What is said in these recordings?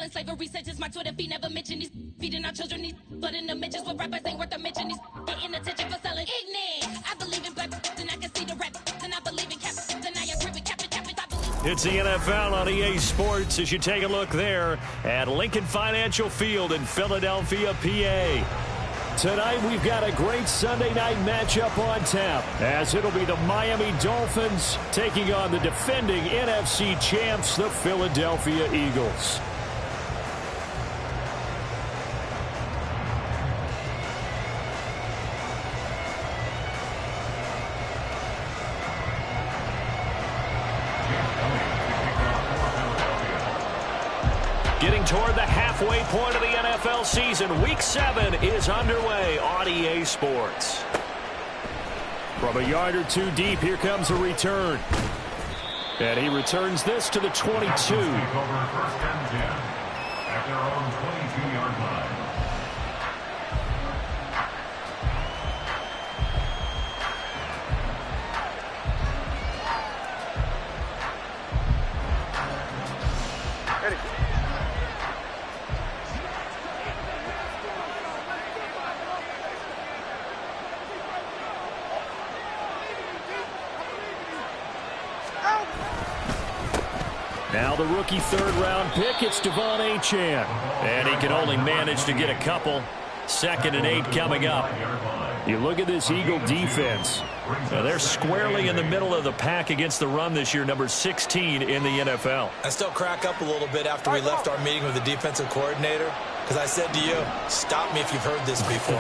selling slavery such as my Twitter feed never mention these feeding our children these but in the mentions with rappers ain't worth a mention these getting attention for selling ignorant. I believe in black and I can see the rap and I believe in cap and I agree with cap I believe. It's the NFL on EA Sports as you take a look there at Lincoln Financial Field in Philadelphia, PA. Tonight we've got a great Sunday night matchup on tap as it'll be the Miami Dolphins taking on the defending NFC champs, the Philadelphia Eagles. Getting toward the halfway point of the NFL season, Week 7 is underway on EA Sports. From a yard or two deep, here comes a return. And he returns this to the 22. At their own 22-yard line. Now the rookie third-round pick, it's Devon Achane. And he can only manage to get a couple. 2nd and 8 coming up. You look at this Eagle defense. Now they're squarely in the middle of the pack against the run this year, number 16 in the NFL. I still crack up a little bit after we left our meeting with the defensive coordinator. Because I said to you, stop me if you've heard this before.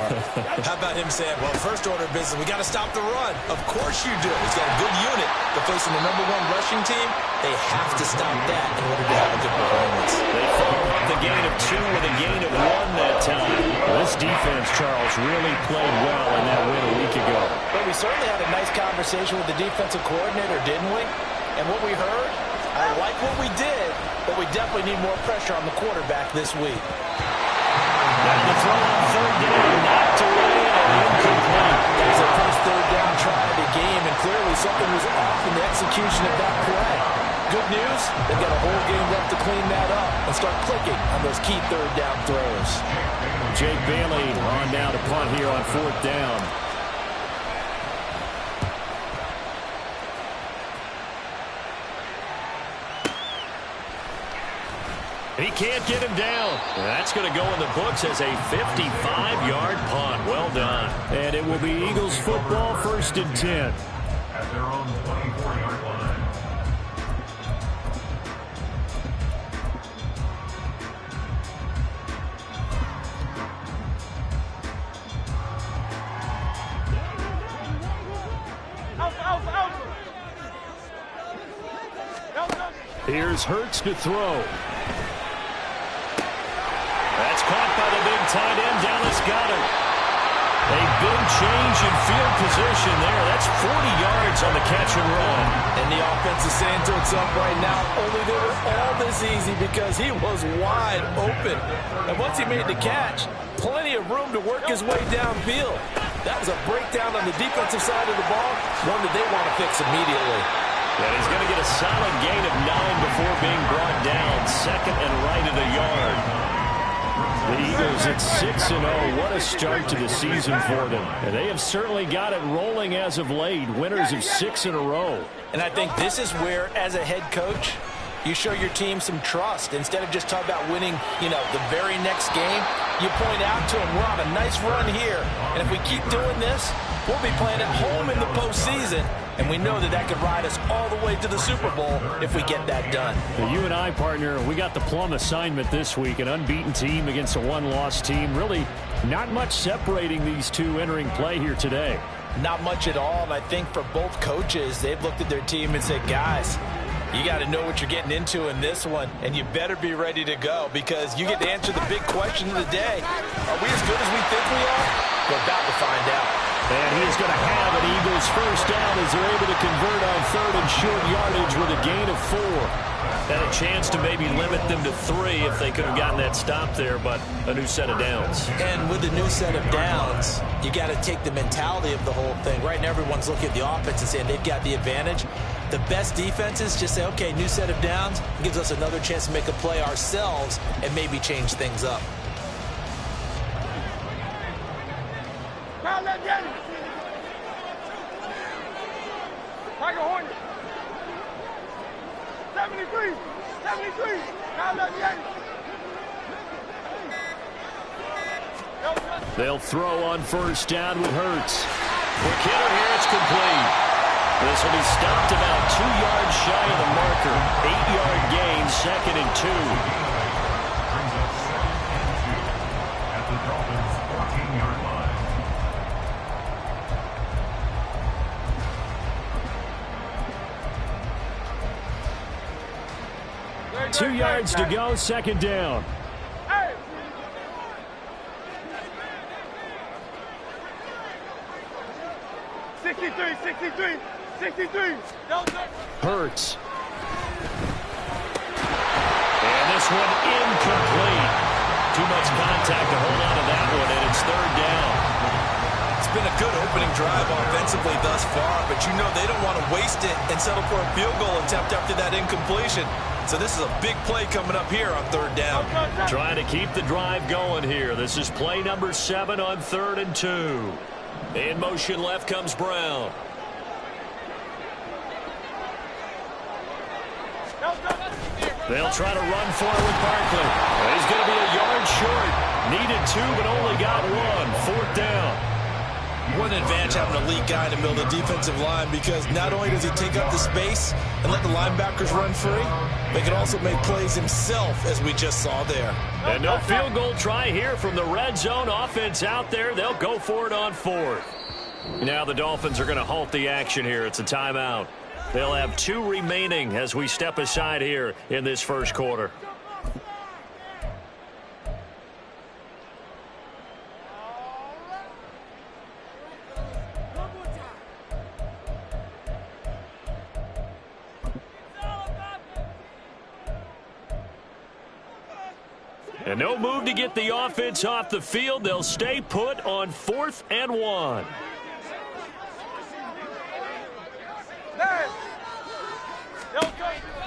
How about him saying, well, first order of business, we got to stop the run. Of course you do. He's got a good unit. They're facing the #1 rushing team. They have to stop that in order to have a good performance. They follow up the gain of 2 with a gain of 1 that time. Well, this defense, Charles, really played well in that win a week ago. But we certainly had a nice conversation with the defensive coordinator, didn't we? And what we heard, I like what we did, but we definitely need more pressure on the quarterback this week. Now the throw on 3rd down, knocked away and incomplete. That was the first 3rd down try of the game, and clearly something was off in the execution of that play. Good news, they've got a whole game left to clean that up and start clicking on those key 3rd down throws. Jake Bailey on now to punt here on 4th down. He can't get him down. That's going to go in the books as a 55-yard punt. Well done. And it will be Eagles football, 1st and 10. At their own 24-yard line. Here's Hurts to throw. That's caught by the big tight end, Dallas Goedert. A big change in field position there. That's 40 yards on the catch and run. And the offense is saying to itself right now, only they were all this easy because he was wide open. And once he made the catch, plenty of room to work his way downfield. That was a breakdown on the defensive side of the ball, one that they want to fix immediately. And he's going to get a solid gain of 9 before being brought down. 2nd and right at a yard. The Eagles at 6-0. What a start to the season for them. And they have certainly got it rolling as of late. Winners of 6 in a row. And I think this is where, as a head coach, you show your team some trust. Instead of just talking about winning, the very next game, you point out to them, we're on a nice run here. And if we keep doing this, we'll be playing at home in the postseason. And we know that could ride us all the way to the Super Bowl if we get that done. You and I, partner, we got the plum assignment this week. An unbeaten team against a one-loss team. Really not much separating these two entering play here today. Not much at all. And I think for both coaches, they've looked at their team and said, guys, you got to know what you're getting into in this one, and you better be ready to go because you get to answer the big question of the day. Are we as good as we think we are? We're about to find out. And he is going to have an Eagles first down as they're able to convert on 3rd and short yardage with a gain of 4. Had a chance to maybe limit them to 3 if they could have gotten that stop there, but a new set of downs. And with the new set of downs, you got to take the mentality of the whole thing. Right now, everyone's looking at the offense and saying they've got the advantage. The best defenses just say, okay, new set of downs, gives us another chance to make a play ourselves and maybe change things up. Tiger Hornet. 73. 73. Now let They'll throw on first down with Hurts. Quick hitter here, it's complete. This will be stopped about 2 yards shy of the marker. 8-yard gain, 2nd and 2. Brings up 7 at the Dolphins' 14-yard line. 2 yards to go, 2nd down. 63, 63, 63. Hurts. And this one incomplete. Too much contact to hold on to that one, and it's 3rd down. It's been a good opening drive offensively thus far, but you know they don't want to waste it and settle for a field goal attempt after that incompletion. So this is a big play coming up here on 3rd down. Trying to keep the drive going here. This is play number 7 on 3rd and 2. In motion left comes Brown. They'll try to run for it with Barkley. He's going to be a yard short. Needed 2, but only got 1. 4th down. What an advantage having an elite guy in the middle of the defensive line, because not only does he take up the space and let the linebackers run free, but he can also make plays himself, as we just saw there. And no field goal try here from the red zone. Offense out there. They'll go for it on 4th. Now the Dolphins are going to halt the action here. It's a timeout. They'll have 2 remaining as we step aside here in this first quarter. And no move to get the offense off the field. They'll stay put on 4th and 1.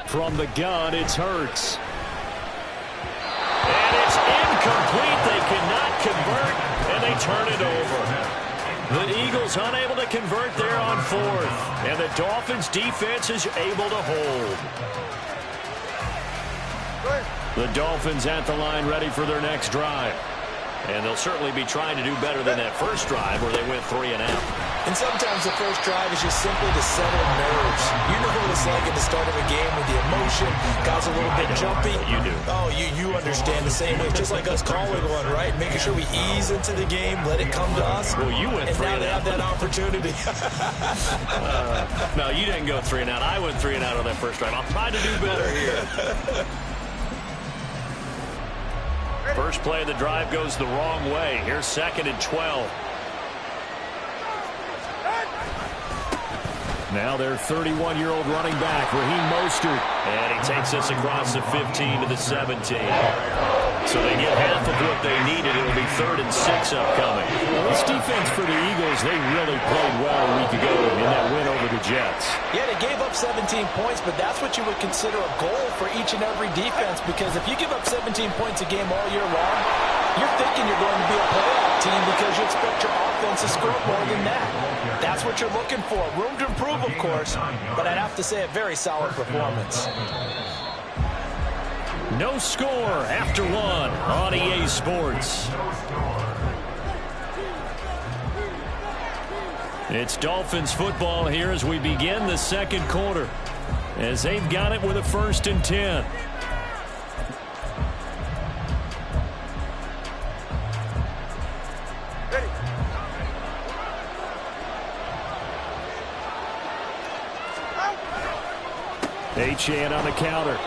From the gun, it's Hurts. And it's incomplete. They cannot convert, and they turn it over. The Eagles unable to convert there on 4th. And the Dolphins defense is able to hold. The Dolphins at the line ready for their next drive. And they'll certainly be trying to do better than that first drive where they went 3 and out. And sometimes the first drive is just simply to settle nerves. You know what it's like at the start of a game with the emotion. Guys a little bit jumpy. You do. Oh, you understand the same way. It's just like us calling one, right? Making sure we ease into the game, let it come to us. Well, you went 3 and and now out. they have that opportunity. No, you didn't go 3 and out. I went 3 and out on that first drive. I'll try to do better here. First play of the drive goes the wrong way. Here's 2nd and 12. Now their 31-year-old running back, Raheem Mostert. And he takes us across the 15 to the 17. So they get half of what they needed. It'll be 3rd and 6 upcoming. Well, this defense for the Eagles, they really played well a week ago in that win over the Jets. Yeah, they gave up 17 points, but that's what you would consider a goal for each and every defense, because if you give up 17 points a game all year long, you're thinking you're going to be a playoff team because you expect your offense to score more than that. That's what you're looking for. Room to improve, of course, but I'd have to say a very solid performance. No score after 1 on EA Sports. It's Dolphins football here as we begin the second quarter, as they've got it with a 1st and 10. Achane on the counter.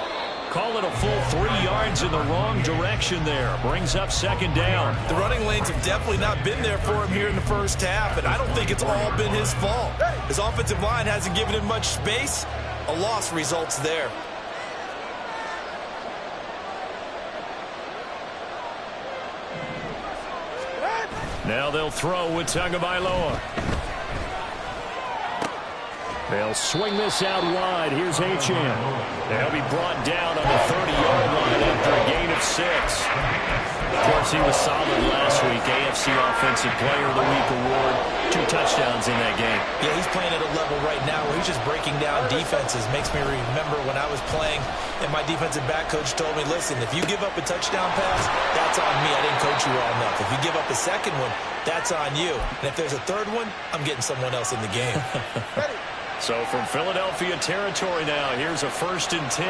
Call it a full 3 yards in the wrong direction there. Brings up 2nd down. The running lanes have definitely not been there for him here in the first half, and I don't think it's all been his fault. His offensive line hasn't given him much space. A loss results there. Now they'll throw with Tagovailoa. They'll swing this out wide. Here's Achane. They'll be brought down on the 30-yard line after a gain of 6. Of course, he was solid last week. AFC Offensive Player of the Week award. 2 touchdowns in that game. Yeah, he's playing at a level right now where he's just breaking down defenses. Makes me remember when I was playing and my defensive back coach told me, listen, if you give up a touchdown pass, that's on me. I didn't coach you well enough. If you give up a second one, that's on you. And if there's a third one, I'm getting someone else in the game. So from Philadelphia territory now, here's a 1st and 10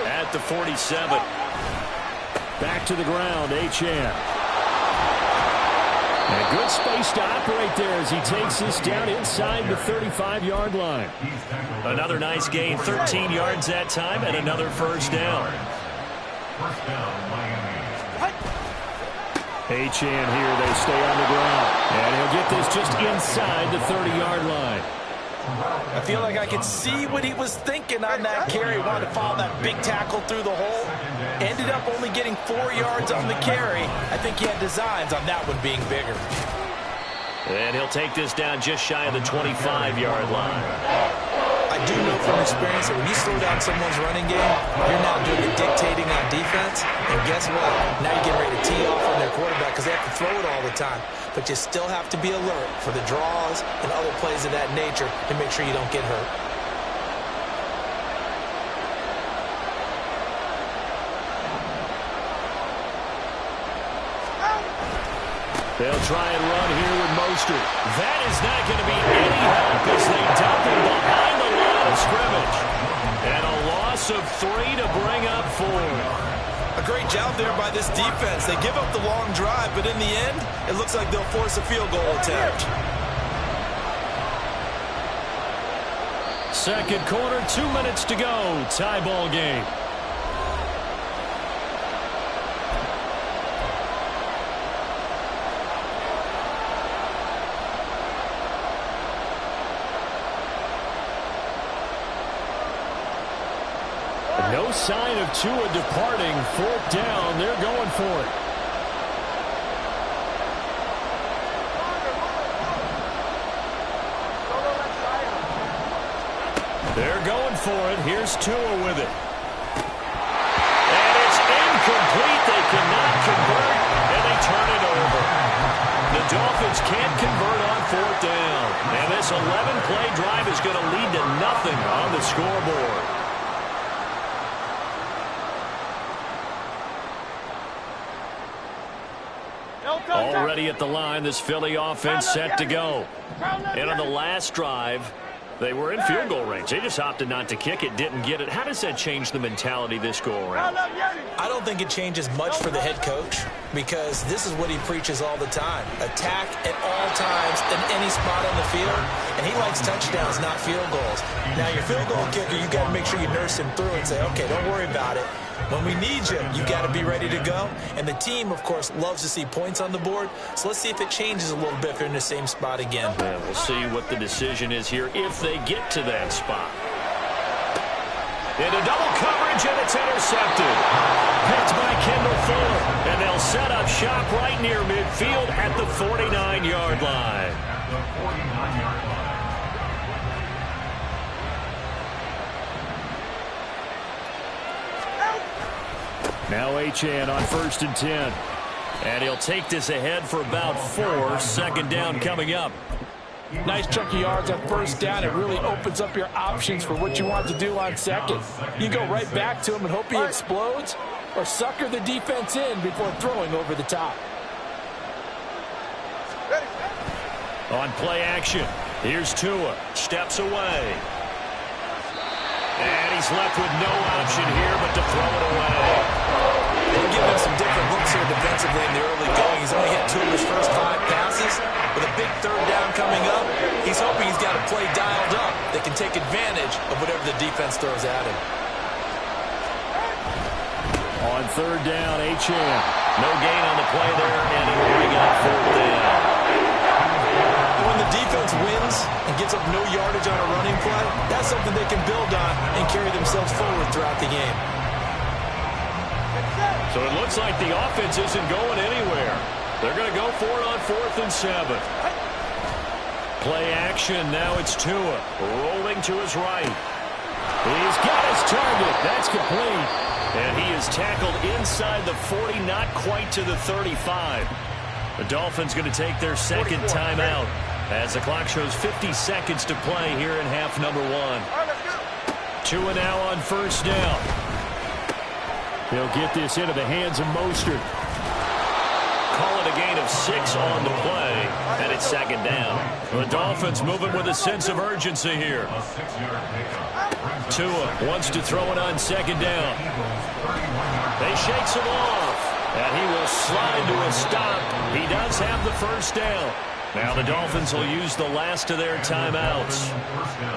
at the 47. Back to the ground, Achane. And a good space to operate there as he takes this down inside the 35-yard line. Another nice gain, 13 yards that time, and another 1st down. First down, Miami. Achane here, they stay on the ground. And he'll get this just inside the 30-yard line. I feel like I could see what he was thinking on that carry. He wanted to follow that big tackle through the hole. Ended up only getting 4 yards on the carry. I think he had designs on that one being bigger. And he'll take this down just shy of the 25-yard line. I do know from experience that when you slow down someone's running game, you're now doing the dictating on defense. And guess what? Now you're getting ready to tee off on their quarterback because they have to throw it all the time. But you still have to be alert for the draws and other plays of that nature to make sure you don't get hurt. They'll try and run here with Mostert. That is not going to be any help as they dump him behind the line of scrimmage. And a loss of 3 to bring up 4. A great job there by this defense. They give up the long drive, but in the end, it looks like they'll force a field goal attempt. Second quarter, 2 minutes to go. Tie ball game. No sign of Tua departing. 4th down. They're going for it. They're going for it. Here's Tua with it. And it's incomplete. They cannot convert, and they turn it over. The Dolphins can't convert on 4th down. And this 11-play drive is going to lead to nothing on the scoreboard. Already at the line, this Philly offense set to go. And on the last drive, they were in field goal range. They just opted not to kick it, didn't get it. How does that change the mentality this go-around? I don't think it changes much for the head coach because this is what he preaches all the time. Attack at all times in any spot on the field, and he likes touchdowns, not field goals. Now, your field goal kicker, you got to make sure you nurse him through and say, okay, don't worry about it. When we need you, you got to be ready to go. And the team, of course, loves to see points on the board. So let's see if it changes a little bit if they're in the same spot again. Yeah, we'll see what the decision is here if they get to that spot. Into double coverage, and it's intercepted. Picked by Kendall Fuller. And they'll set up shop right near midfield at the 49-yard line. At the 49-yard line. Now Achane on 1st and 10. And he'll take this ahead for about 4. 2nd down coming up. Nice chunk of yards on 1st down. It really opens up your options for what you want to do on 2nd. You go right back to him and hope he explodes, or sucker the defense in before throwing over the top. On play action, here's Tua. Steps away. And he's left with no option here but to throw it away. They're giving him some different looks here defensively in the early going. He's only hit 2 of his first 5 passes. With a big 3rd down coming up, he's hoping he's got a play dialed up that can take advantage of whatever the defense throws at him. On 3rd down, Achane. No gain on the play there, and he'll bring up 4th down. When the defense wins and gets up no yardage on a running play, that's something they can build on and carry themselves forward throughout the game. So it looks like the offense isn't going anywhere. They're going to go for it on 4th and 7. Play action. Now it's Tua rolling to his right. He's got his target. That's complete. And he is tackled inside the 40, not quite to the 35. The Dolphins going to take their second timeout as the clock shows 50 seconds to play here in half number 1. Tua now on first down. He'll get this into the hands of Mostert. Call it a gain of 6 on the play, and it's second down. The Dolphins moving with a sense of urgency here. Tua wants to throw it on second down. They shakes him off, and he will slide to a stop. He does have the first down. Now the Dolphins will use the last of their timeouts.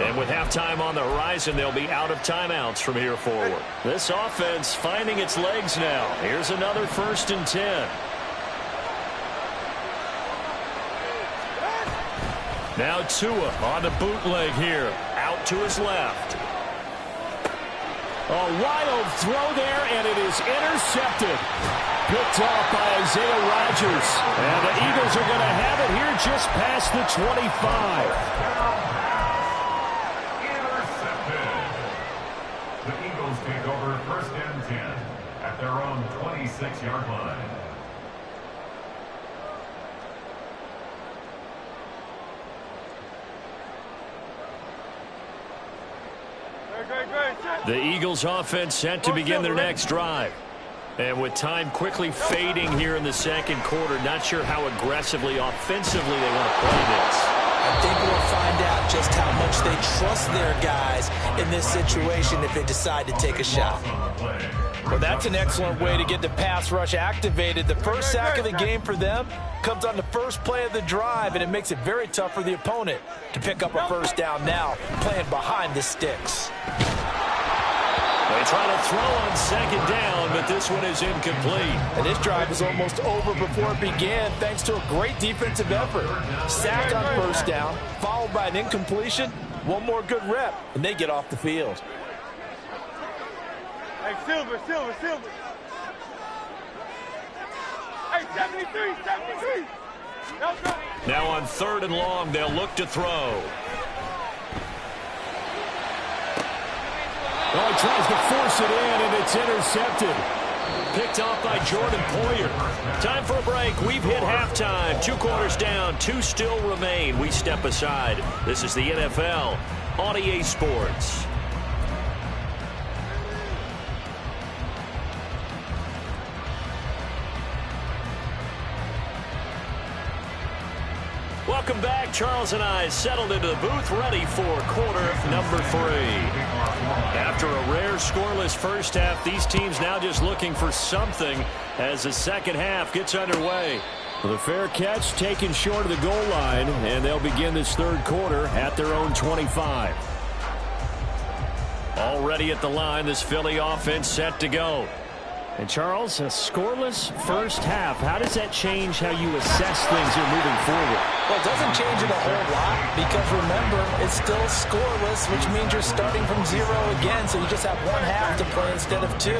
And with halftime on the horizon, they'll be out of timeouts from here forward. This offense finding its legs now. Here's another 1st and 10. Now Tua on the bootleg here. Out to his left. A wild throw there, and it is intercepted. Picked off by Isaiah Rodgers. And the Eagles are going to have it here just past the 25. Intercepted. The Eagles take over 1st and 10 at their own 26-yard line. The Eagles offense set to begin their next drive. And with time quickly fading here in the second quarter, not sure how aggressively, offensively they want to play this. I think we'll find out just how much they trust their guys in this situation if they decide to take a shot. Well, that's an excellent way to get the pass rush activated. The first sack of the game for them comes on the first play of the drive, and it makes it very tough for the opponent to pick up a first down now, playing behind the sticks. They try to throw on second down, but this one is incomplete. And this drive is almost over before it began, thanks to a great defensive effort. Sack on first down, followed by an incompletion, one more good rep, and they get off the field. Hey, Silver. Hey, 73. Now on 3rd and long, they'll look to throw. Oh, he tries to force it in, and it's intercepted. Picked off by Jordan Poyer. Time for a break. We've hit halftime. 2 quarters down, 2 still remain. We step aside. This is the NFL on EA Sports. Welcome back. Charles and I settled into the booth, ready for quarter number 3. After a rare scoreless first half, these teams now just looking for something as the second half gets underway. The fair catch taken short of the goal line, and they'll begin this third quarter at their own 25. Already at the line, this Philly offense set to go. And Charles, a scoreless first half. How does that change how you assess things here moving forward? Well, it doesn't change it a whole lot because, remember, it's still scoreless, which means you're starting from 0 again, so you just have 1 half to play instead of 2.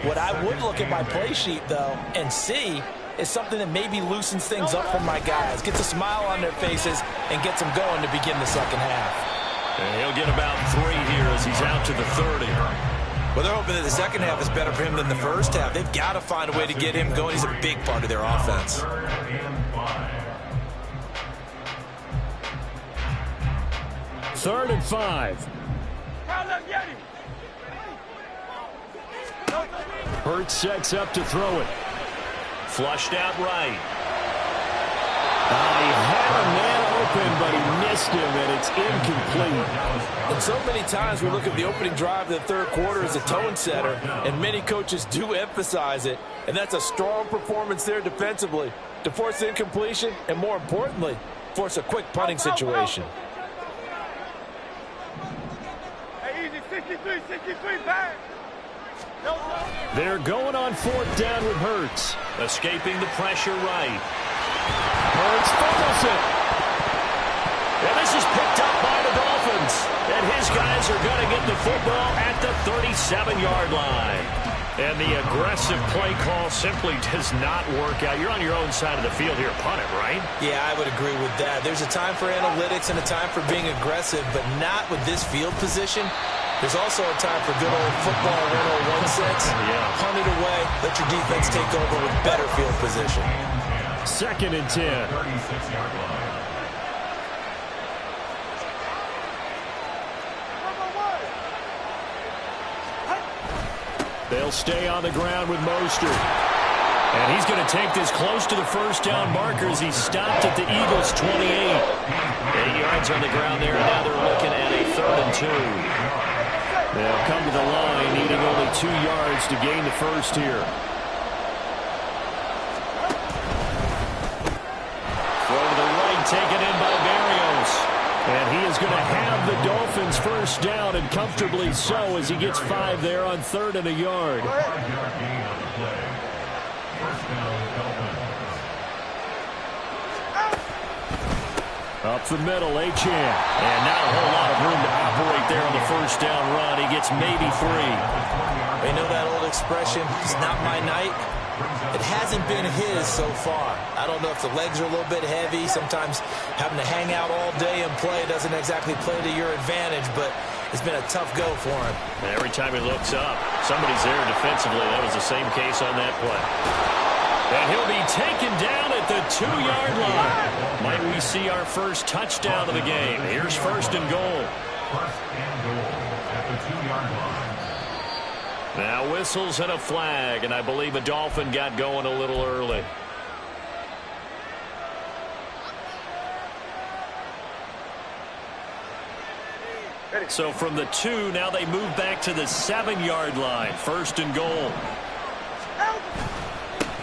What I would look at my play sheet, though, and see is something that maybe loosens things up for my guys, gets a smile on their faces, and gets them going to begin the second half. And he'll get about 3 here as he's out to the 30. Well, they're hoping that the second half is better for him than the first half. They've got to find a way to get him going. He's a big part of their offense. 3rd and 5. Hurts sets up to throw it. Flushed out right. He had a man open, but he missed him, and it's incomplete. And so many times we look at the opening drive of the third quarter as a tone setter, and many coaches do emphasize it. And that's a strong performance there defensively to force incompletion and, more importantly, force a quick punting situation. Hey, easy, 63, back. They're going on 4th down with Hurts. Escaping the pressure right. Hurts fumbles it. And this is picked up by the Dolphins. And his guys are going to get the football at the 37-yard line. And the aggressive play call simply does not work out. You're on your own side of the field here. Punt it, right? Yeah, I would agree with that. There's a time for analytics and a time for being aggressive, but not with this field position. There's also a time for good old football 101 sense. Yeah. Punt it away. Let your defense take over with better field position. 2nd and 10. 36-yard line. They'll stay on the ground with Mostert. And he's going to take this close to the first down marker as he stopped at the Eagles' 28. 8 yards on the ground there, and now they're looking at a 3rd and 2. They'll come to the line, needing only 2 yards to gain the first here. Throw to the right, taken in by Berrios. And he is going to have the Dolphins first down, and comfortably so, as he gets 5 there on 3rd and a yard. 5-yard gain on the play. First down, Dolphins. Up the middle, Achane. And not a whole lot of room to operate there on the first down run. He gets maybe 3. They know that old expression, it's not my night. It hasn't been his so far. I don't know if the legs are a little bit heavy. Sometimes having to hang out all day and play doesn't exactly play to your advantage, but it's been a tough go for him. Every time he looks up, somebody's there defensively. That was the same case on that play. And he'll be taken down at the 2-yard line. Might we see our first touchdown of the game? Here's 1st and goal. 1st and goal at the 2-yard line. Now whistles and a flag, and I believe a Dolphin got going a little early. So from the 2, now they move back to the 7-yard line. 1st and goal.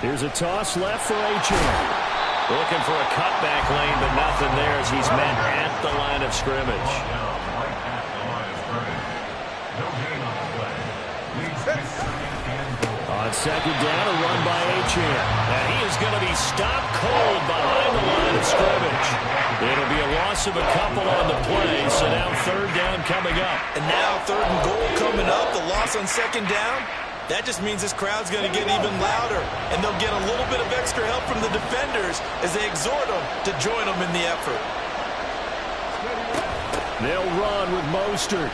Here's a toss left for Achane. Looking for a cutback lane, but nothing there as he's met at the line of scrimmage. On 2nd down, a run by Achane. And he is going to be stopped cold behind the line of scrimmage. It'll be a loss of a couple on the play, so now 3rd down coming up. And now 3rd and goal coming up, the loss on 2nd down. That just means this crowd's going to get even louder, and they'll get a little bit of extra help from the defenders as they exhort them to join them in the effort. They'll run with Mostert.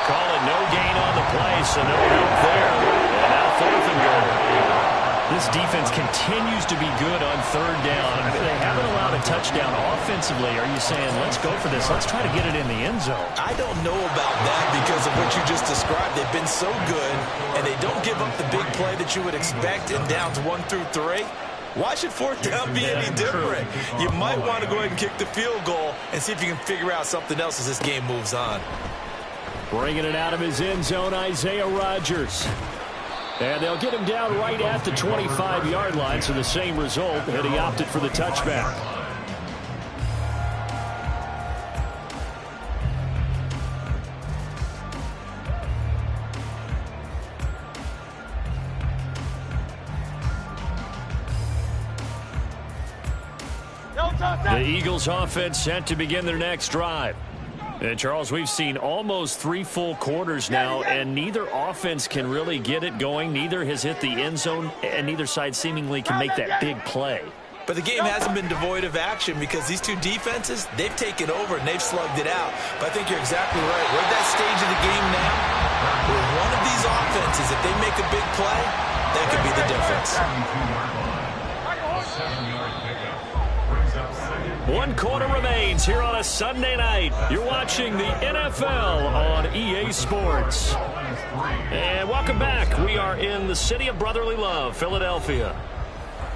Call it no gain on the play, so no help there. And now 4th and goal. This defense continues to be good on 3rd down. I mean, they haven't allowed a touchdown offensively. Are you saying, let's go for this, let's try to get it in the end zone? I don't know about that because of what you just described. They've been so good, and they don't give up the big play that you would expect in downs 1 through 3. Why should 4th down be any different? You might want to go ahead and kick the field goal and see if you can figure out something else as this game moves on. Bringing it out of his end zone, Isaiah Rodgers. And they'll get him down right at the 25-yard line, so the same result, and he opted for the touchback. The Eagles offense set to begin their next drive. And Charles, we've seen almost 3 full quarters now, and neither offense can really get it going. Neither has hit the end zone, and neither side seemingly can make that big play. But the game hasn't been devoid of action because these two defenses, they've taken over and they've slugged it out. But I think you're exactly right. We're at that stage of the game now where one of these offenses, if they make a big play, that could be the difference. 7-yard pickup. Brings up 2nd. 1 quarter remains here on a Sunday night. You're watching the NFL on EA Sports. And welcome back. We are in the city of brotherly love, Philadelphia.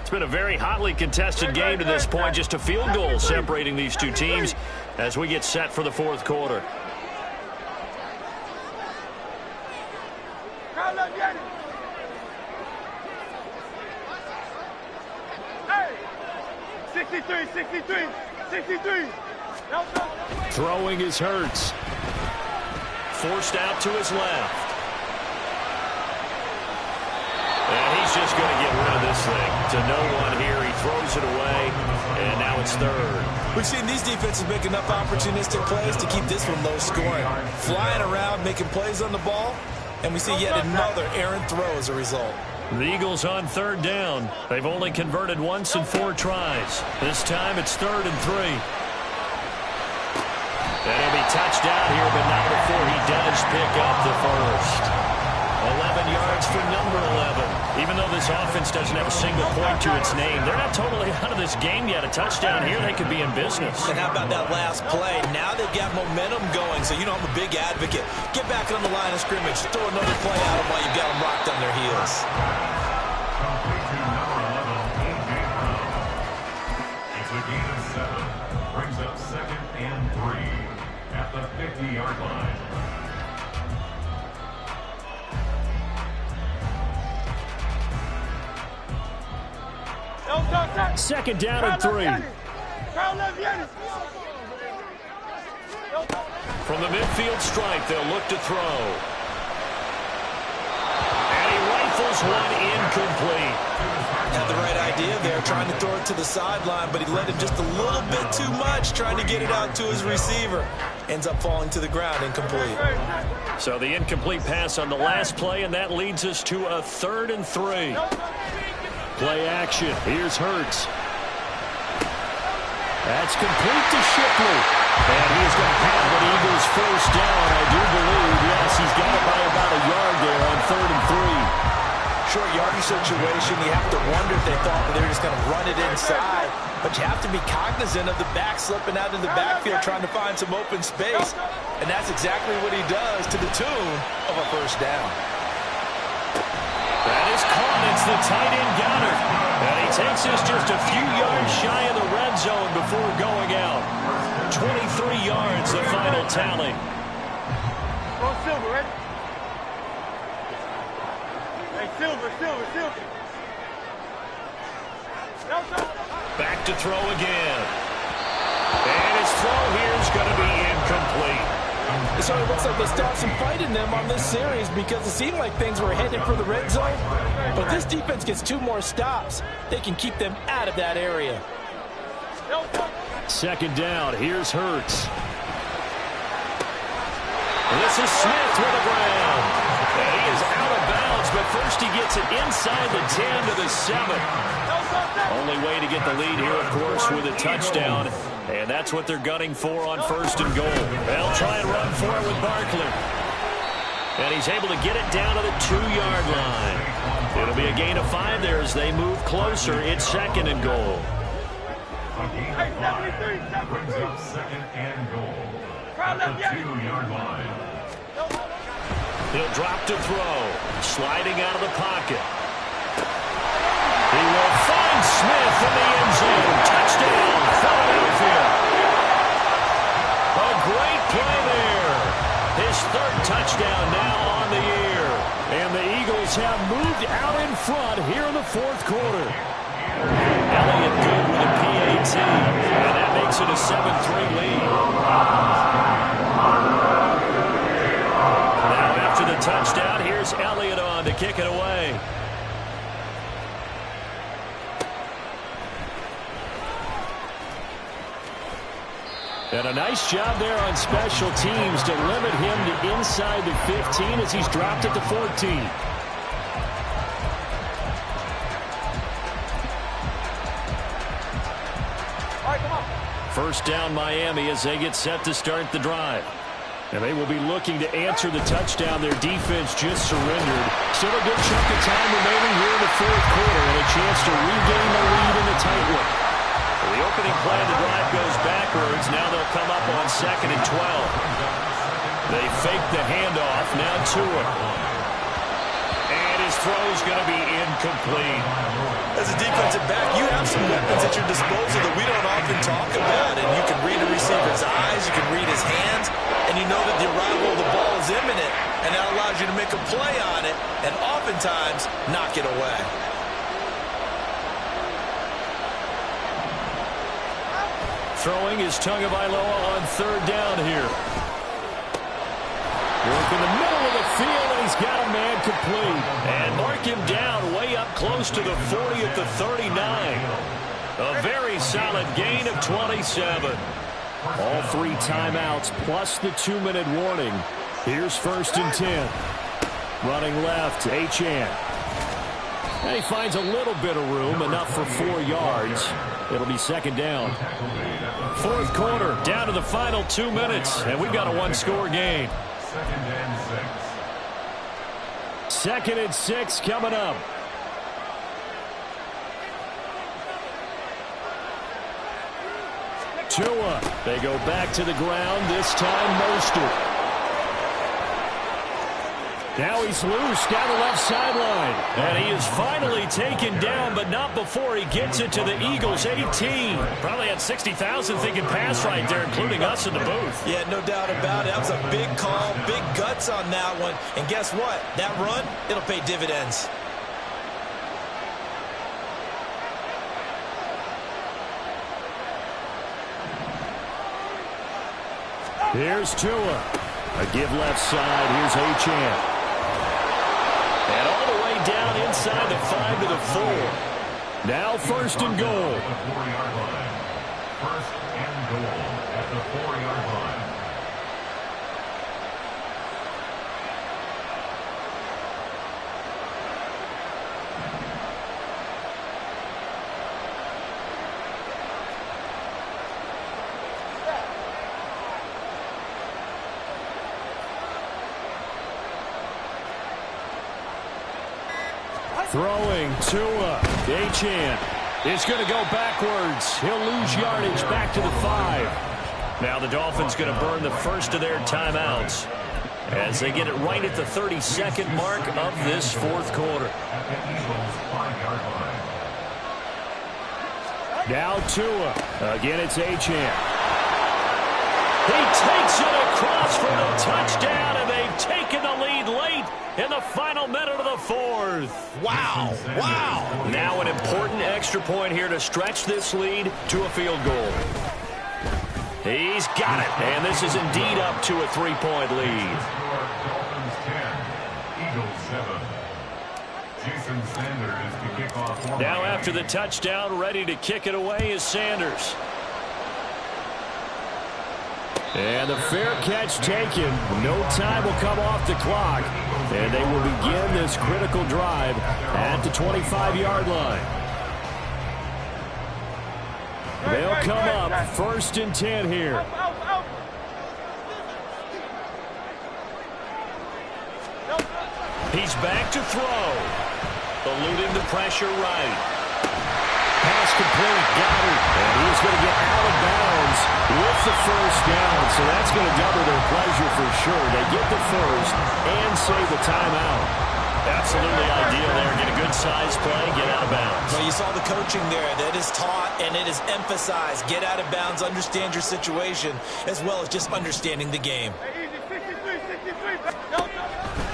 It's been a very hotly contested game to this point. Just a field goal separating these two teams as we get set for the 4th quarter. Hey! 63, 63, 63. Throwing is Hurts. Forced out to his left. And he's just going to get rid of this thing to no one here. He throws it away, and now it's 3rd. We've seen these defenses make enough opportunistic plays to keep this one low scoring. Flying around, making plays on the ball, And we see yet another errant throw as a result. The Eagles on third down. They've only converted once in 4 tries. This time it's 3rd and 3. And he'll be touched out here, but not before he does pick up the first. 11 yards for number 11. Even though this offense doesn't have a single point to its name, they're not totally out of this game yet. A touchdown here, they could be in business. And how about that last play? Now they've got momentum going, so you know I'm a big advocate. Get back on the line of scrimmage. Throw another play at them while you've got them rocked on their heels. Complete to number 11, A.J. Brown. It's a gain of 7. Brings up 2nd and 3 at the 50-yard line. Second down and 3. From the midfield stripe, they'll look to throw. And he rifles one incomplete. Had the right idea there, trying to throw it to the sideline, but he let him just a little bit too much, trying to get it out to his receiver. Ends up falling to the ground, incomplete. So the incomplete pass on the last play, and that leads us to a 3rd and 3. Play action. Here's Hurts. That's complete to Shipley. And he is going to have the Eagles first down, I do believe. Yes, he's got it by about a yard there on 3rd and 3. Short yardage situation, you have to wonder if they thought they were just going to run it inside. But you have to be cognizant of the back slipping out in the backfield trying to find some open space. And that's exactly what he does to the tune of a first down. That is caught. It's the tight end Goddard. And he takes us just a few yards shy of the red zone before going out. 23 yards, the final tally. Go Silver, ready? Hey, Silver. Back to throw again. And his throw here is going to be incomplete. So it looks like they start some fight in them on this series because it seemed like things were headed for the red zone. But this defense gets 2 more stops. They can keep them out of that area. Second down. Here's Hurts. This is Smith with the ground. And he is out of bounds, but first he gets it inside the 10 to the 7. Only way to get the lead here, of course, with a touchdown. And that's what they're gunning for on 1st and goal. They'll try and run for it with Barkley. And he's able to get it down to the 2-yard line. It'll be a gain of 5 there as they move closer. It's 2nd and goal. A gain of 5 brings up 2nd and goal at the 2-yard line. He'll drop to throw. Sliding out of the pocket. He will find Smith in the end zone. Touchdown, Philadelphia. A great play there. His 3rd touchdown now on the year. And the Eagles have moved out in front here in the 4th quarter. Elliott good with a PAT. And that makes it a 7-3 lead. Now after the touchdown, here's Elliott on to kick it away. And a nice job there on special teams to limit him to inside the 15 as he's dropped it to 14. First down Miami as they get set to start the drive. And they will be looking to answer the touchdown. Their defense just surrendered. Still a good chunk of time remaining here in the 4th quarter and a chance to regain the lead in the tight one. The opening play of the drive goes backwards. Now they'll come up on 2nd and 12. They fake the handoff. Now Tua. And his throw's going to be incomplete. As a defensive back, you have some weapons at your disposal that we don't often talk about. And you can read a receiver's eyes, you can read his hands, and you know that the arrival of the ball is imminent. And that allows you to make a play on it and oftentimes knock it away. Throwing is Tagovailoa on 3rd down here. Work in the middle of the field, and he's got a man complete. And mark him down way up close to the 40 at the 39. A very solid gain of 27. All 3 timeouts plus the 2-minute warning. Here's 1st and 10. Running left, Achane. And he finds a little bit of room, enough for 4 yards. It'll be second down. Fourth quarter, down to the final 2 minutes, and we've got a one-score game. Second and 6 coming up. Tua. They go back to the ground, this time Mostert. Now he's loose down the left sideline. And he is finally taken down, but not before he gets it to the Eagles' 18. Probably had 60,000 thinking pass right there, including us in the booth. Yeah, no doubt about it. That was a big call, big guts on that one. And guess what? That run, it'll pay dividends. Here's Tua. A give left side. Here's Achane. And all the way down inside the 5 to the 4. Now first and goal. At the 4-yard line. First and goal at the 4-yard line. Throwing Tua. Achane is going to go backwards. He'll lose yardage back to the 5. Now the Dolphins going to burn the first of their timeouts as they get it right at the 32nd mark of this fourth quarter. Now Tua. Again, it's Achane. He takes it across for the touchdown, and they've taken the lead late in the final minute of the fourth. Wow, wow. Now an important extra point here to stretch this lead to a field goal. He's got it, and this is indeed up to a 3-point lead. Dolphins 10, Eagles 7. Jason Sanders to kick off. Now after the touchdown, ready to kick it away is Sanders. And the fair catch taken. No time will come off the clock. And they will begin this critical drive at the 25-yard line. They'll come up first and 10 here. He's back to throw. Eluding the pressure right. Pass complete. Goddard. And he's going to get out of bounds with the first down. So that's going to double their pleasure for sure. They get the first and save the timeout. Absolutely ideal there. Get a good size play, get out of bounds. Well, you saw the coaching there. That is taught and it is emphasized. Get out of bounds, understand your situation, as well as just understanding the game.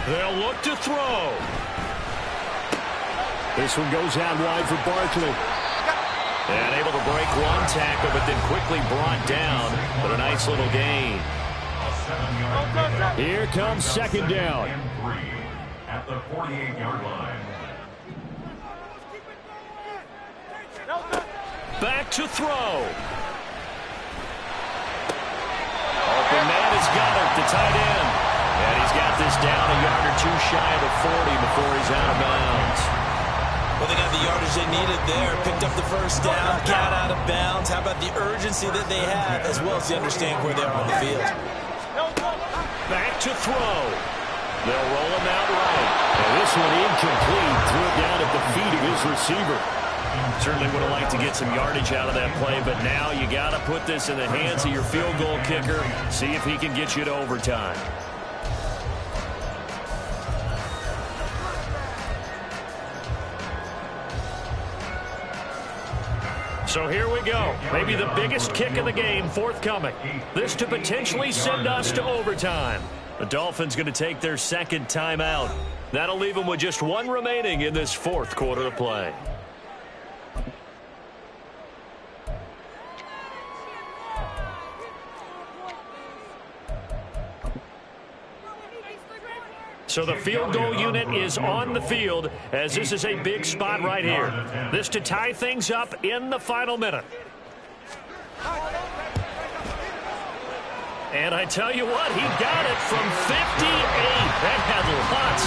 They'll look to throw. This one goes out wide for Barkley. And able to break one tackle, but then quickly brought down. But a nice little gain. Here comes second down. At the 48-yard line. Back to throw. Open man has got it, the tight end. And he's got this down a yard or two shy of the 40 before he's out of bounds. Well, they got the yardage they needed there. Picked up the first down, got out of bounds. How about the urgency that they had, as well as the understanding where they are on the field. Back to throw. They'll roll him out right. And this one incomplete. Threw it down at the feet of his receiver. Certainly would have liked to get some yardage out of that play, but now you got to put this in the hands of your field goal kicker. See if he can get you to overtime. So here we go. Maybe the biggest kick of the game forthcoming. This to potentially send us to overtime. The Dolphins going to take their second timeout. That'll leave them with just one remaining in this fourth quarter of play. So the field goal unit is on the field as this is a big spot right here. This to tie things up in the final minute. And I tell you what, he got it from 58. That had lots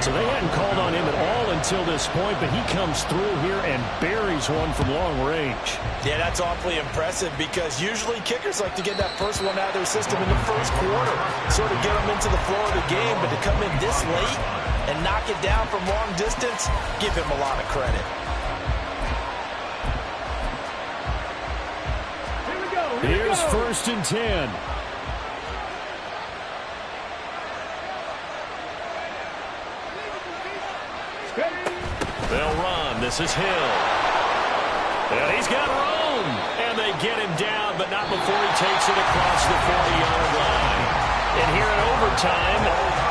So they hadn't called on him at all until this point, but he comes through here and buries one from long range. Yeah, that's awfully impressive because usually kickers like to get that first one out of their system in the first quarter, sort of get them into the flow of the game, but to come in this late and knock it down from long distance, give him a lot of credit. Here's 1st and 10. They'll run. This is Hill. And he's got room. And they get him down, but not before he takes it across the 40-yard line. And here in overtime,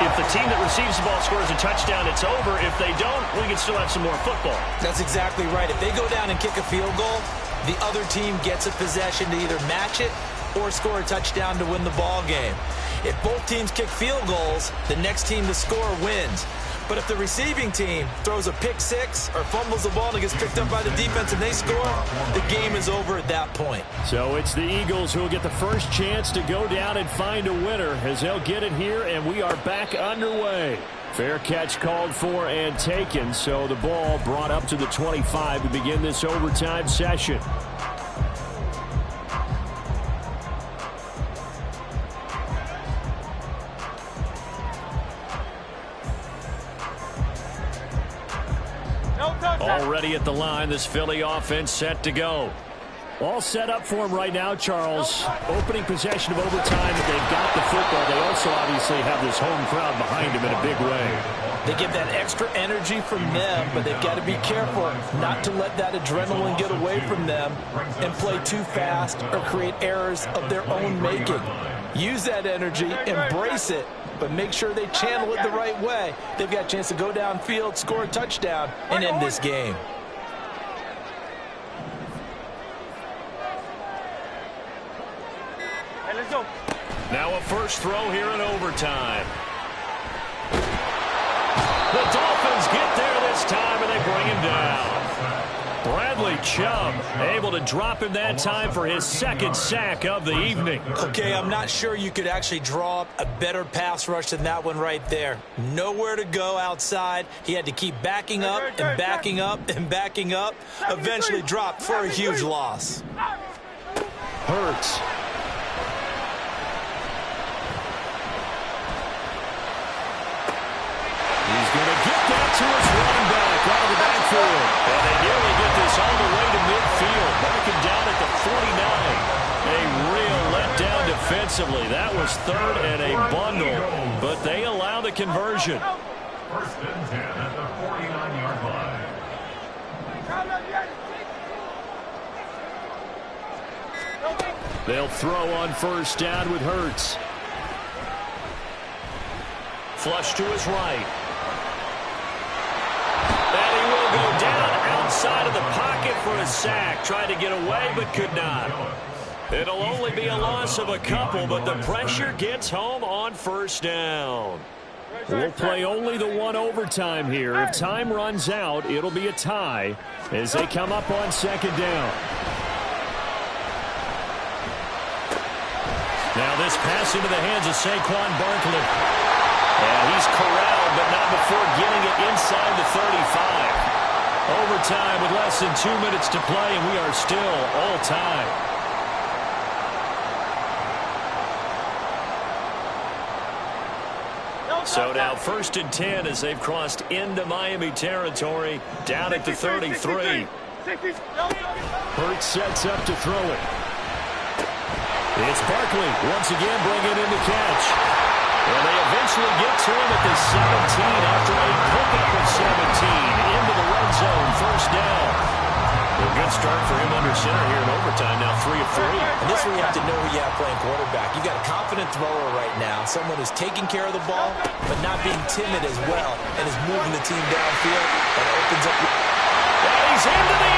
if the team that receives the ball scores a touchdown, it's over. If they don't, we can still have some more football. That's exactly right. If they go down and kick a field goal, the other team gets a possession to either match it or score a touchdown to win the ball game. If both teams kick field goals, the next team to score wins. But if the receiving team throws a pick six or fumbles the ball and gets picked up by the defense and they score, the game is over at that point. So it's the Eagles who will get the first chance to go down and find a winner as they'll get it here, and we are back underway. Fair catch called for and taken, so the ball brought up to the 25 to begin this overtime session. Already at the line, this Philly offense set to go. All set up for him right now, Charles. Opening possession of overtime, but they've got the football. They also obviously have this home crowd behind them in a big way. They get that extra energy from them, but they've got to be careful not to let that adrenaline get away from them and play too fast or create errors of their own making. Use that energy, embrace it, but make sure they channel it the right way. They've got a chance to go downfield, score a touchdown, and end this game. Hey, let's go. Now a first throw here in overtime. The Dolphins get there this time, and they bring him down. Bradley Chubb able to drop him that time for his second sack of the evening. Okay, I'm not sure you could actually draw up a better pass rush than that one right there. Nowhere to go outside. He had to keep backing up and backing up and backing up. Eventually dropped for a huge loss. Hurts. He's going to get that to his running back out of the backfield. And they nearly get this all the way to midfield. Marking down at the 49. A real letdown defensively. That was third and a bundle. But they allow the conversion. 1st and 10 at the 49-yard line. They'll throw on first down with Hurts. Flush to his right. And he will go down outside of the pocket for a sack. Tried to get away, but could not. It'll only be a loss of a couple, but the pressure gets home on first down. We'll play only the one overtime here. If time runs out, it'll be a tie as they come up on second down. Now this pass into the hands of Saquon Barkley. And he's corralled, but not before getting it inside the 35. Overtime with less than 2 minutes to play, and we are still all tied. So now 1st and 10 as they've crossed into Miami territory, down at the 33. Hurts sets up to throw it. It's Barkley once again bringing in the catch. And they eventually get to him at the 17 after a pickup of 17 into the red zone, first down. A good start for him under center here in overtime, now 3 of 3. And this is where you have to know who you have playing quarterback. You've got a confident thrower right now, someone who's taking care of the ball, but not being timid as well, and is moving the team downfield. That opens up. And he's into the